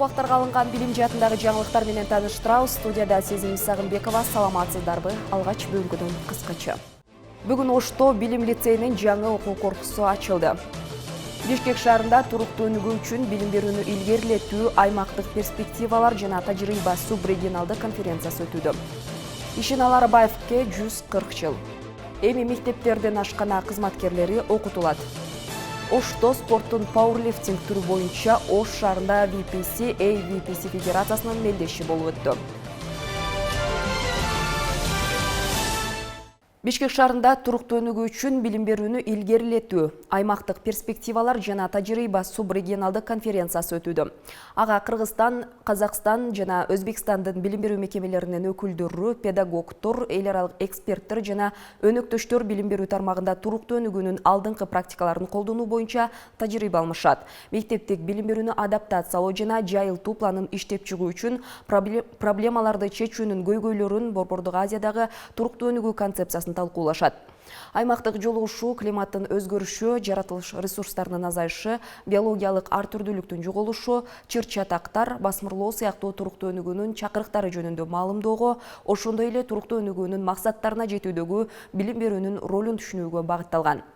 Окуактарга алынган билим жаатындагы жаңылыктар менен таныштырабыз. Студияда Сезим Сагынбекова, саламатсыздарбы? Алгач бүгүнкүнүн кыскача. Бүгүн Ошто билим лицейинин жаңы окуу корпусу ачылды. Бишкек шаарында туруктуу өнүгүү үчүн билим берүүнү илгерилетүү, аймактык перспективалар жана тажрыйба субрегионалдык конференциясы өтүүдө. Ишен Аларбаевке 140 жыл. Эми мектептерден ашкана кызматкерлери окутулат. Ошто спорттун пауэрлифтинг түрү боюнча Ош шаарында VPC федерациясынын мелдеши болуп өттү. Бишкек шаарында туруктуу өнүгүү үчүн билим берүүнү илгерилетүү, аймактык перспективалар жана тажрыйба субрегионалдык конференциясы өтүүдө. Ага Кыргызстан, Казакстан жана Өзбекстандын билим берүү мекемелеринин өкүлдөрү, педагогдор, эл аралык эксперттер жана өнөктөштөр билим берүү тармагында туруктуу өнүгүүнүн алдыңкы практикаларын колдонуу боюнча тажрыйба алмашат. Мектептик билим берүүнү адаптациялоо жана жайылтуу планын иштеп чыгуу үчүн проблемаларды чечүүнүн көйгөйлөрүн Борбордук Азиядагы туруктуу өнүгүү концепциясын талкуулашат. Аймактык жолугушуу, климаттын өзгөрүшү, жаратылыш ресурстарынын азайышы, биологиялык ар түрдүүлүктүн жоголушу, чыр-чатактар, басмырлоо сыяктуу туруктуу өнүгүүнүн чакырыктары жөнүндө маалымдоого, ошондой эле туруктуу өнүгүүнүн максаттарына жетүүдөгү билим берүүнүн ролун түшүнүүгө багытталган.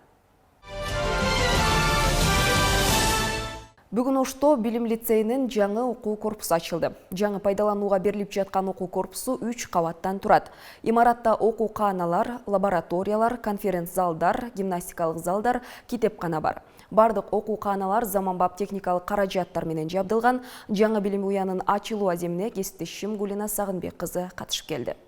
Бүгүн Ошто билим лицейинин жаңы окуу корпусу ачылды. Жаңы пайдаланууга берилип жаткан окуу корпусу 3 кабаттан турат. Имаратта окууканалар, лабораториялар, конференц-залдар, гимнастикалык залдар, китепкана бар. Бардык окууканалар заманбап техникалык каражаттар менен жабдылган. Жаңы билим уянын ачылуу аземине кесиптешим Гулина Сагынбек кызы катышып келди.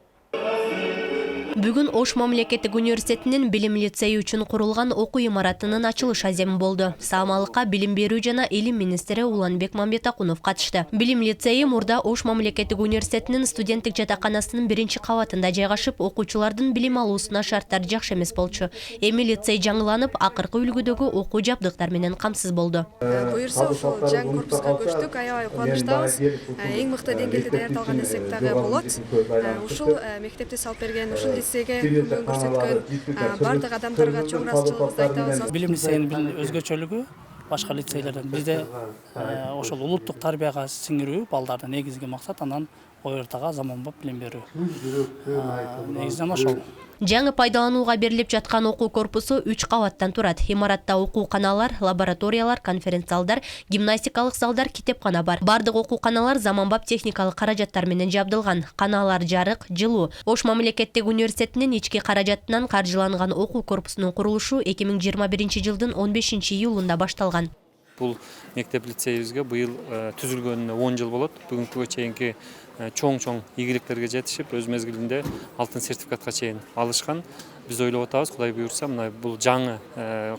Бүгүн Ош мамлекеттик университетинин билим лицейи үчүн курулган окуу имаратынын ачылыш аземи болду. Саамалыкка билим берүү жана илим министри Уланбек Мамбетакунов катышты. Билим лицейи мурда Ош мамлекеттик университетинин студенттик жатаканасынын 1-кабатында жайгашып, окуучулардын билим алуусуна шарттар жакшы эмес болчу. Эми лицей жаңыланып, акыркы үлгүдөгү окуу жабдыктар менен камсыз болду. Буюрса ошол жаңы корпуска көчтүк, аябай кубанычтабыз. Эң мыкты деңгээлде даярдалган десек дагы болот. Ушул мектепти салып берген, ушул лицейге көмөк көрсөткөн бардык адамдарга чоң ыраазычылыгыбызды айтабыз. Билим лицейинин өзгөчөлүгү башка лицейлерден бизде ошол улуттук тарбияга сиңирүү балдарды негизги максат, анан ой ортого заманбап билим берүү. Негизинен ошол. Жаңы пайдаланууга берилип жаткан окуу корпусу 3 кабаттан турат. Имаратта окууканалар, лабораториялар, конференц-залдар, гимнастикалык залдар, китепкана бар. Бардык окууканалар заманбап техникалык каражаттар менен жабдылган. Каналар жарык, жылуу. Ош мамлекеттик университетинин ички каражатынан каржыланган окуу корпусунун курулушу 2021 жылдын 15-июлунда башталган. Бул мектеп лицейибизге быйыл түзүлгөнүнө 10 жыл болот. Бүгүнкүгө чейинки чоң ийгиликтерге жетишип, өз мезгилинде алтын сертификатка чейин алышкан. Биз ойлоп атабыз, Кудай буйрса, мына бул жаңы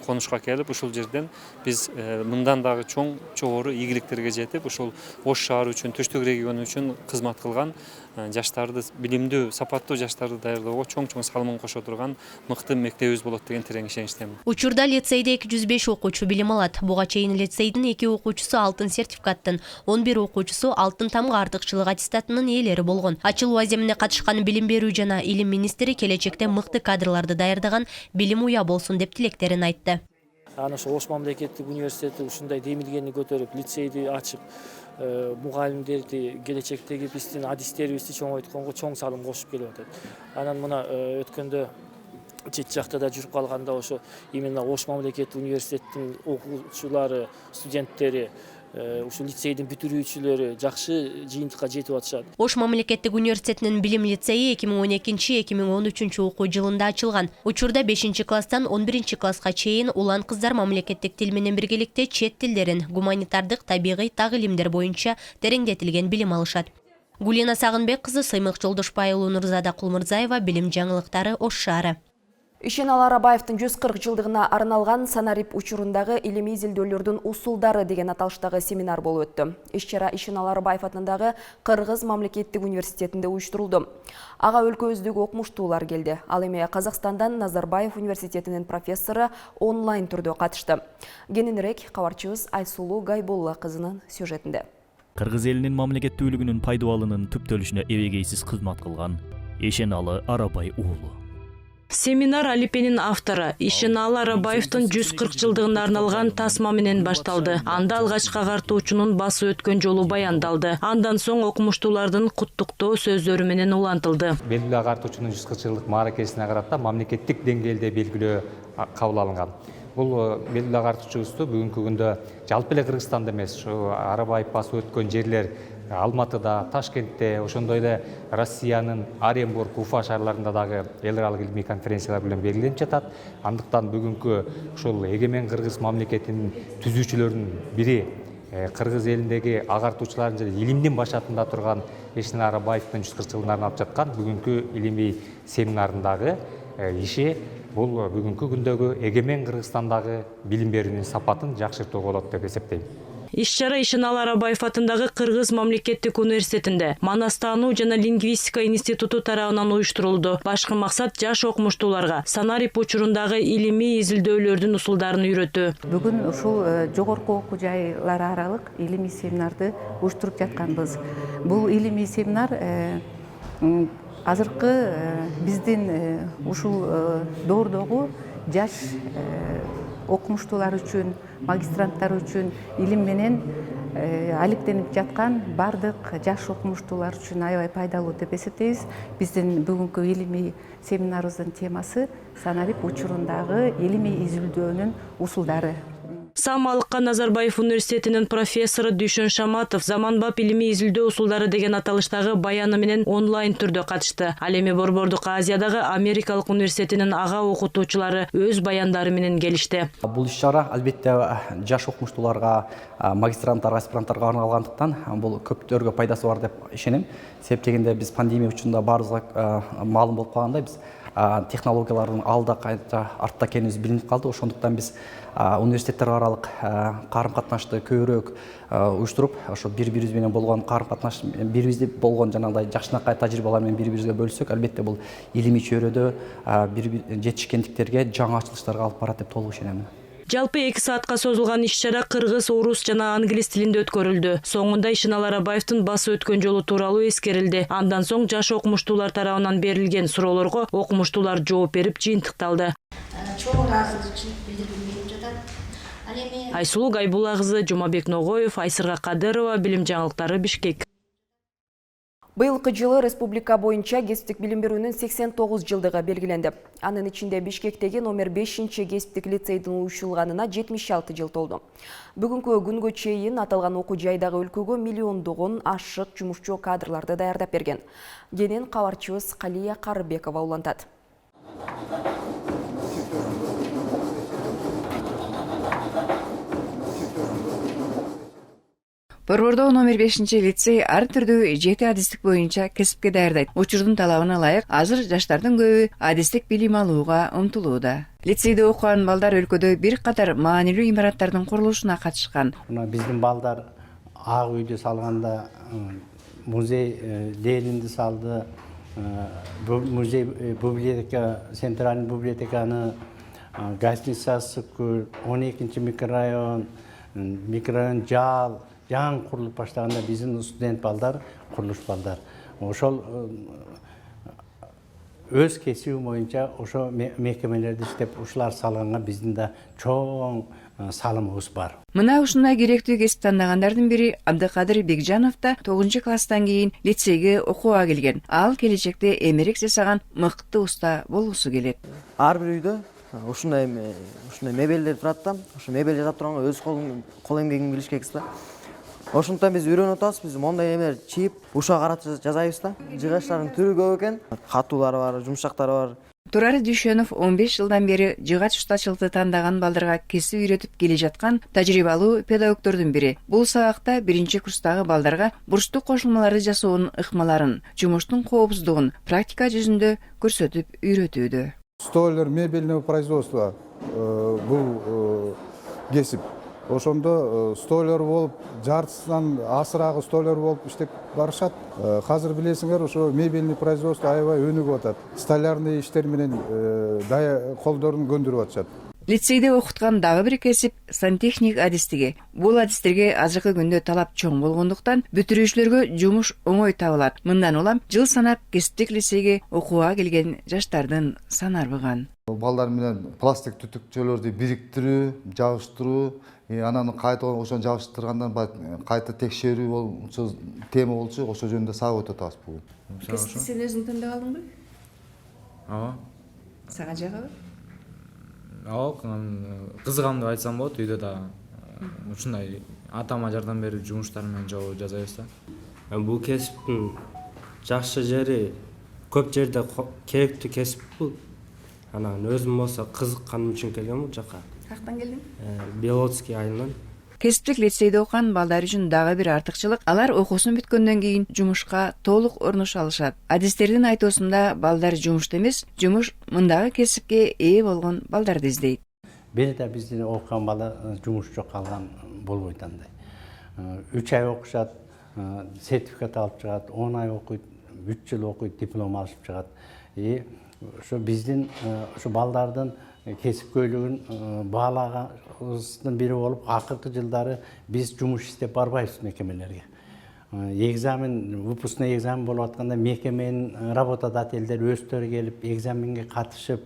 конушка келип, ушул жерден биз мындан дагы чоң жогору ийгиликтерге жетип, ушул Ош шаары үчүн, Түштүк региону үчүн кызмат кылган жаштарды, билимдүү, сапаттуу жаштарды даярдоого чоң салымын кошо турган мыкты мектебибиз болот деген терең ишеничтемин. Учурда лицейде 205 окуучу билим алат. Буга чейин лицейдин 2 окуучусу алтын сертификаттын, 11 окуучусу алтын тамга артыкчылык аттестатынын ээлери болгон. Ачылуу аземине катышкан билим берүү жана илим министри келечекте мыкты кадрларды даярдаган билим уя болсун деп тилектерин айтты. Ошо Ош мамлекеттик университети ушундай демилгени көтөрүп, лицейди ачып, мугалимдерди, келечектеги биздин адистерибизди чоңойтконго чоң салым кошуп келип атат. Анан мына өткөндө чет жакта да жүрүп калганда ошо именно Ош мамлекеттик университеттин окуучулары, студенттери, ушул лицейдин бүтүрүүчүлөрү жакшы жыйынтыкка жетип атышат. Ош мамлекеттик университетинин билим лицейи 2012-2013 окуу жылында ачылган. Учурда 5-класстан 11-класска чейин улан кыздар мамлекеттик тил менен биргеликте чет тилдерин, гуманитардык, табигый так илимдер боюнча тереңдетилген билим алышат. Гулина Сагынбек кызы, Сыймык Жолдошбай уулу, Нурзада Кулмурзаева, билим жаңылыктары, Ош шаары. Ишен Аларбаевдин 140 жылдыгына арналган санарип учурундагы илимий изилдөөлөрдүн усулдары деген аталыштагы семинар болуп өттү. Иш-чара Ишен Аларбаев атындагы Кыргыз мамлекеттик университетинде уюштурулду. Ага өлкөбүздөгү окумуштуулар келди. Ал эми Казакстандан Назарбаев университетинин профессору онлайн түрдө катышты. Кененирээк кабарчыбыз Айсулуу Гайболла кызынын сюжетинде. Кыргыз элинин мамлекеттүүлүгүнүн пайдалануунун түптөлүшүнө эбегейсиз кызмат кылган Ишен Аларбаев уулу. Семинар Алипенин автору Ишеналы Арабаевдин 140 жылдыгына арналган тасма менен башталды. Анда алгачкы агартуучунун басып өткөн жолу баяндалды. Андан соң окумуштуулардын куттуктоо сөздөрү менен улантылды. Белгилүү агартуучунун 140 жылдык мааракесине карата мамлекеттик деңгээлде белгилөө кабыл алынган. Бул белгилүү агартуучубузду бүгүнкү күндө жалпы эле Кыргызстанда эмес, ушу Арабаев басып өткөн жерлер Алматыда, Ташкентте, ошондой эле Россиянын Оренбург, Уфа шаарларында дагы эл аралык илмий конференциялар менен белгиленип жатат. Андыктан бүгүнкү ушул эгемен Кыргыз мамлекетинин түзүүчүлөрүнүн бири Кыргыз элиндеги агартуучулардын жана илимдин башатында турган Эшен Арабаевдин 140 жылына арнап жаткан бүгүнкү илимий семинарындагы иши бул бүгүнкү күндөгү эгемен Кыргызстандагы билим берүүнүн сапатын жакшыртуу болот деп эсептейм. Иш-чара Ишеналы Арабаев атындагы Кыргыз мамлекеттик университетинде Манастануу жана лингвистика институту тарабынан уюштурулду. Башкы максат жаш окумуштууларга санарип учурундагы илимий изилдөөлөрдүн усулдарын үйрөтүү. Бүгүн ушул жогорку окуу жайлар аралык илимий семинарды уюштуруп жатканбыз. Бул илимий семинар азыркы биздин ушул доордогу жаш окумуштуулар үчүн, магистранттар үчүн илим менен алектенип жаткан бардык жаш окумуштуулар үчүн аябай пайдалуу деп эсептейбиз. Биздин бүгүнкү илимий семинарыбыздын темасы санарип учурундагы илимий изилдөөнүн усулдары. Самалыкка Назарбаев университетинин профессору Дүйшөн Шаматов заманбап илимий изилдөө усулдары деген аталыштагы баяны менен онлайн түрдө катышты. Ал эми Борбордук Азиядагы Америкалык университетинин ага окутуучулары өз баяндары менен келишти. Бул иш-чара албетте жаш окумуштууларга, магистранттарга, аспиранттарга арналгандыктан бул көптөргө пайдасы бар деп ишенем. Себеп дегенде биз пандемия учурунда баарыбызга маалым болуп калгандай биз технологиялардын алда кайта артта экенибиз билинип калды. Ошондуктан биз университеттер аралык карым-катнашты көбүрөөк уюштуруп, ошо бири-бирибиз менен болгон карым-катнаш, бирибизде болгон жанагындай жакшынакай тажрыйбалар менен бири-бирибизге бөлүшсөк, албетте бул илимий чөйрөдө жетишкендиктерге, жаңы ачылыштарга алып барат деп толук ишенем. Жалпы 2 саатка созулган иш-чара кыргыз, орус жана англис тилинде өткөрүлдү. Соңунда Ишеналы Арабаевдин басып өткөн жолу тууралуу эскерилди. Андан соң жаш окумуштуулар тарабынан берилген суроолорго окумуштуулар жооп берип жыйынтыкталды. Чоң ыраазычылык билдирилип жатат. Ал эми Айсулуу Гайбулла кызы, Жумабек Ногоев, Айсырга Кадырова, Билим жаңылыктары, Бишкек. Быйылкы жылы республика боюнча кесиптик билим берүүнүн 89 жылдыгы белгиленди. Анын ичинде Бишкектеги номер 5-чи кесиптик лицейдин уюштурулганына 76 жыл толду. Бүгүнкү күнгө чейин аталган окуу жайдагы өлкөгө миллиондогон ашык жумушчу кадрларды даярдап берген. Кенен кабарчыбыз Калия Карыбекова улантат. Борбордо номер 5-чи лицей ар түрдүү 7 адистик боюнча кесипке даярдайт. Учурдун талабына ылайык азыр жаштардын көбү адистик билим алууга умтулууда. Лицейде окуган балдар өлкөдө бир катар маанилүү имараттардын курулушуна катышкан. Биздин балдар Ак үйдү салганда музей Ленинди салды, музей библиотека, центральный библиотеканы, гостиница Сыккүл, 12-чи микрорайон Жал жаңы курулуп баштаганда биздин студент балдар, курулуш балдар. Ошол өз кесиби боюнча ошо мекемелерди иштеп ушулар салганга биздин да чоң салымыбыз бар. Мына ушундай керектүү кесип тандагандардын бири Абдыкадыр Бекжанов да 9-класстан кийин лицейге окууга келген. Ал келечекте эмерек жасаган мыкты уста болуусу келет. Ар бир үйдө ушундай мебелдер турат да, ошо мебель жасап турганга өз кол эмгегин билиш керек да. Ошондуктан биз үйрөнүп атабыз, биз мондай эмелер чийип, ушуга карата жасайбыз да. Жыгачтардын түрү көп экен, катуулары бар, жумшактары бар. Турар Дүйшөнов 15 жылдан бери жыгач устачылыкты тандаган балдарга кесип үйрөтүп келе жаткан тажрыйбалуу педагогдордун бири. Бул сабакта 1-курстагы балдарга бурчтук кошулмаларды жасоонун ыкмаларын, жумуштун коопсуздугун практика жүзүндө көрсөтүп үйрөтүүдө. Стойлер мебельного производства бул кесип. Ошондо стойлер болуп, жартысынан асырагы стойлер болуп иштеп барышат. Азыр билесиңер, ошо мебельный производство аябай өнүгүп атат. Столярный иштер менен колдорун көндүрүп атышат. Лицейде окуткан дагы бир кесип сантехник адистиги. Бул адистерге азыркы күндө талап чоң болгондуктан бүтүрүүчүлөргө жумуш оңой табылат. Мындан улам жыл санап кесиптик лицейге окууга келген жаштардын саны арбыган. Балдар менен пластик түтүкчөлөрдү бириктирүү, жабыштыруу, анан кайта ошону жабыштыргандан баягы кайта текшерүү болчу тема болчу, ошол жөнүндө сабак өтүп атабыз бүгүн. Кесипти сен өзүң тандап алдыңбы? Ооба. Сага жагабы? Ооба, кызыгам деп айтсам болот. Үйдө да ушундай атама жардам берип жумуштар менен жолу жасайбыз да. Бул кесиптин жакшы жери көп жерде керектүү кесип бул. Анан өзүм болсо кызыкканым үчүн келгем бул жака. Каяктан келдиң? Белоцкий айылынан. Кесиптик лицейде окуган балдар үчүн дагы бир артыкчылык, алар окуусун бүткөндөн кийин жумушка толук орношо алышат. Адистердин айтуусунда балдар жумушта эмес, жумуш мындагы кесипке ээ болгон балдарды издейт. Бир да биздин окуган бала жумуш жок калган болбойт андай. 3 ай окушат, сертификат алып чыгат, 10 ай окуйт, 3 жыл окуйт, диплом алышып чыгат. Ошо биздин ошо балдардын кесипкөйлүгүн баалагандын бири болуп, акыркы жылдары биз жумуш издеп барбайбыз мекемелерге. Экзамен, выпускной экзамен болуп атканда мекеменин работодательдери өздөрү келип, экзаменге катышып,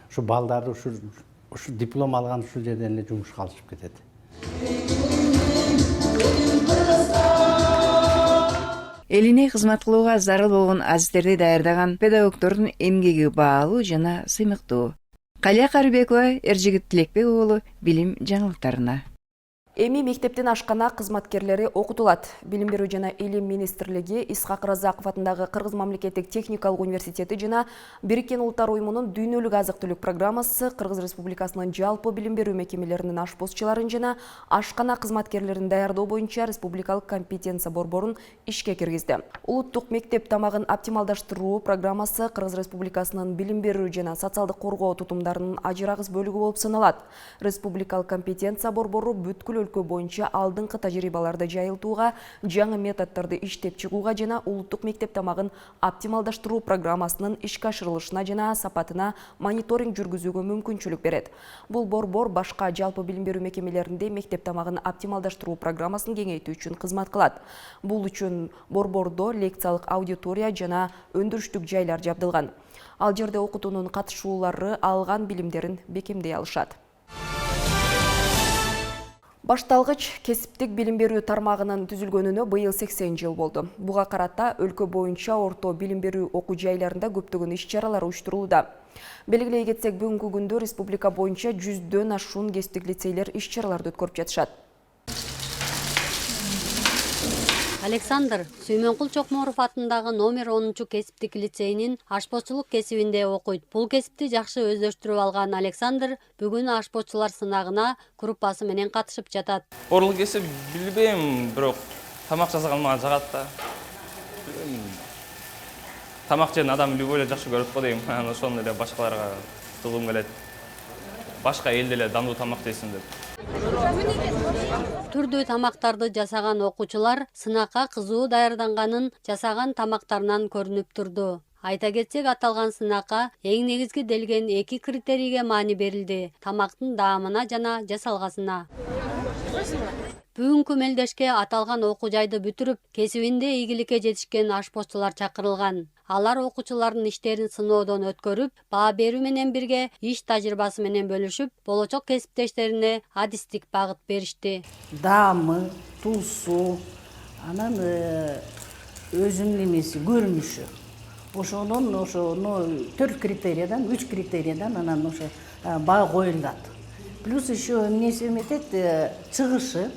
ушу балдарды ушу диплом алган ушул жерден эле жумушка алышып кетет. Элине кызмат кылууга зарыл болгон азистерди даярдаган педагогдордун эмгеги баалуу жана сыймыктуу. Калия Карыбекова, Эржигит Тилекбек уулу, билим жаңылыктарына. Эми мектептен ашкана кызматкерлери окутулат. Билим берүү жана илим министрлиги Исхак Разаков атындагы Кыргыз мамлекеттик техникалык университети жана Бириккен Улуттар уюмунун дүйнөлүк азык-түлүк программасы Кыргыз Республикасынын жалпы билим берүү мекемелеринин ашпозчуларын жана ашкана кызматкерлерин даярдоо боюнча республикалык компетенция борборун ишке киргизди. Улуттук мектеп тамагын оптималдаштыруу программасы Кыргыз Республикасынын билим берүү жана социалдык коргоо тутумдарынын ажырагыс бөлүгү болуп саналат. Республикалык компетенция борбору бүткүл өлкө боюнча алдыңкы тажрыйбаларды жайылтууга, жаңы методдорду иштеп чыгууга жана улуттук мектеп тамагын оптималдаштыруу программасынын ишке ашырылышына жана сапатына мониторинг жүргүзүүгө мүмкүнчүлүк берет. Бул борбор башка жалпы билим берүү мекемелеринде мектеп тамагын оптималдаштыруу программасын кеңейтүү үчүн кызмат кылат. Бул үчүн борбордо лекциялык аудитория жана өндүрүштүк жайлар жабдылган. Ал жерде окутуунун катышуулары алган билимдерин бекемдей алышат. Башталгыч кесиптик билим берүү тармагынын түзүлгөнүнө быйыл 80 жыл болду. Буга карата өлкө боюнча орто билим берүү окуу жайларында көптөгөн иш-чаралар уюштурулууда. Белгилей кетсек, бүгүнкү күндө республика боюнча 100дөн ашуун кесиптик лицейлер иш-чараларды өткөрүп жатышат. Александр Сүймөнкул Чокморов атындагы номер 10 кесиптик лицейинин ашпозчулук кесибинде окуйт. Бул кесипти жакшы өздөштүрүп алган Александр бүгүн ашпозчулар сынагына группасы менен катышып жатат. Орлук кесип билбейм, бирок тамак жасаган мага жагат да. Тамак жеген адам любой эле жакшы көрөт го дейм. Анан ошону эле башкаларга кылгым келет. Башка элде эле дандуу тамак жесин деп. Түрдүү тамактарды жасаган окуучулар сынакка кызуу даярданганын жасаган тамактарынан көрүнүп турду. Айта кетсек, аталган сынакка эң негизги делген 2 критерийге маани берилди: тамактын даамына жана жасалгасына. Бүгүнкү мелдешке аталган окуу жайды бүтүрүп, кесибинде ийгиликке жетишкен ашпозчулар чакырылган. Алар окуучулардын иштерин сыноодон өткөрүп, баа берүү менен бирге иш тажрыйбасы менен бөлүшүп, болочок кесиптештерине адистик багыт беришти. Даамы, туусу, анан өзүнүн эмеси, көрүнүшү. Ошонун 4 критериядан, 3 критериядан анан ошо баа коюлат. Плюс еще эмнеси эметет, чыгышы,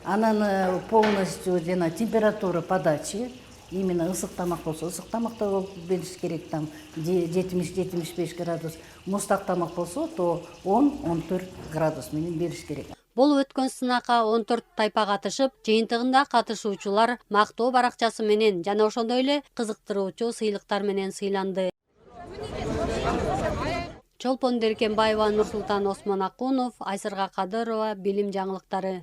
анан полностью жана температура подачи. Именно ысык тамак болсо ысык тамакта бериш керек, там 70-75 градус. Мустак тамак болсо то 10-14 градус менен бериш керек. Бул өткөн сынакка 14 тайпа катышып, жыйынтыгында катышуучулар мактоо баракчасы менен жана ошондой эле кызыктыруучу сыйлыктар менен сыйланды. Чолпон Деркенбаева, Нурсултан Осмон Акунов, Айсырга Кадырова, билим жаңылыктары.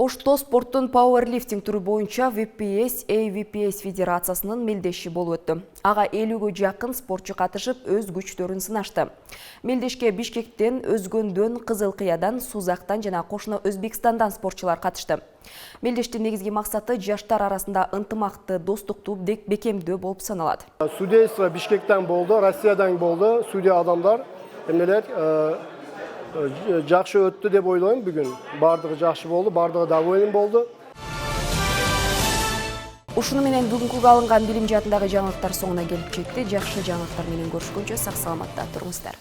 Ошто спорттун пауэрлифтинг түрү боюнча VPS AVPS федерациясынын мелдеши болуп өттү. Ага 50-гө жакын спортчу катышып өз күчтөрүн сынашты. Мелдешке Бишкектен, Өзгөндөн, Кызыл Кыядан, Сузактан жана кошуна Өзбекстандан спортчулар катышты. Мелдештин негизги максаты жаштар арасында ынтымакты, достукту бекемдөө болуп саналат. Судейство Бишкектен болду, Россиядан болду, судья адамдар. Эмнелер жакшы өттү деп ойлойм бүгүн. Бардыгы жакшы болду, бардыгы доволен болду. Ушуну менен бүгүнкү алынган билим жаатындагы жаңылыктар соңуна келип жетти. Жакшы жаңылыктар менен көрүшкөнчө сак саламатта туруңуздар.